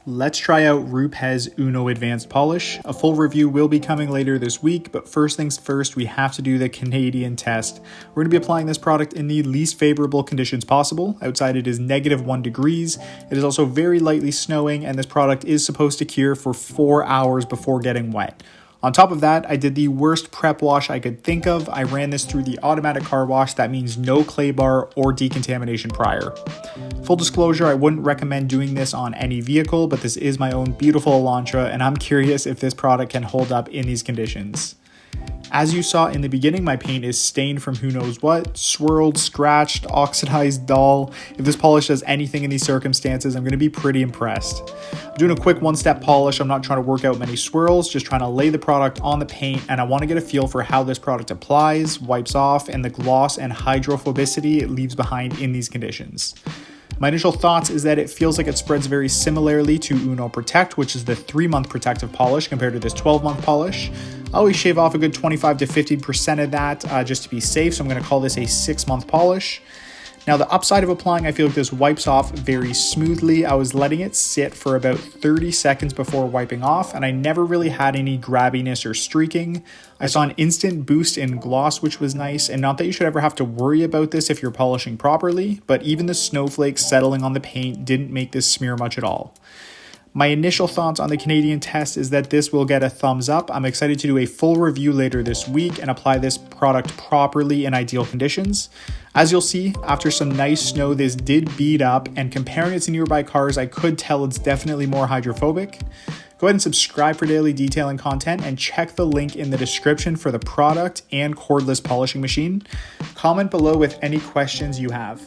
Let's try out Rupes Uno Advanced Polish. A full review will be coming later this week, but first things first, we have to do the Canadian test. We're going to be applying this product in the least favorable conditions possible. Outside it is -1 degrees. It is also very lightly snowing, and this product is supposed to cure for 4 hours before getting wet. On top of that, I did the worst prep wash I could think of. I ran this through the automatic car wash. That means no clay bar or decontamination prior. Full disclosure, I wouldn't recommend doing this on any vehicle, but this is my own beautiful Elantra, and I'm curious if this product can hold up in these conditions. As you saw in the beginning, my paint is stained from who knows what, swirled, scratched, oxidized, dull. If this polish does anything in these circumstances, I'm going to be pretty impressed. I'm doing a quick one-step polish. I'm not trying to work out many swirls, just trying to lay the product on the paint, and I want to get a feel for how this product applies, wipes off, and the gloss and hydrophobicity it leaves behind in these conditions. My initial thoughts is that it feels like it spreads very similarly to Uno Protect, which is the 3-month protective polish compared to this 12-month polish. I always shave off a good 25 to 50% of that just to be safe, so I'm going to call this a 6-month polish. Now, the upside of applying, I feel like this wipes off very smoothly. I was letting it sit for about 30 seconds before wiping off, and I never really had any grabbiness or streaking. I saw an instant boost in gloss, which was nice, and not that you should ever have to worry about this if you're polishing properly, but even the snowflakes settling on the paint didn't make this smear much at all. My initial thoughts on the Canadian test is that this will get a thumbs up. I'm excited to do a full review later this week and apply this product properly in ideal conditions. As you'll see, after some nice snow, this did bead up, and comparing it to nearby cars, I could tell it's definitely more hydrophobic. Go ahead and subscribe for daily detailing content and check the link in the description for the product and cordless polishing machine. Comment below with any questions you have.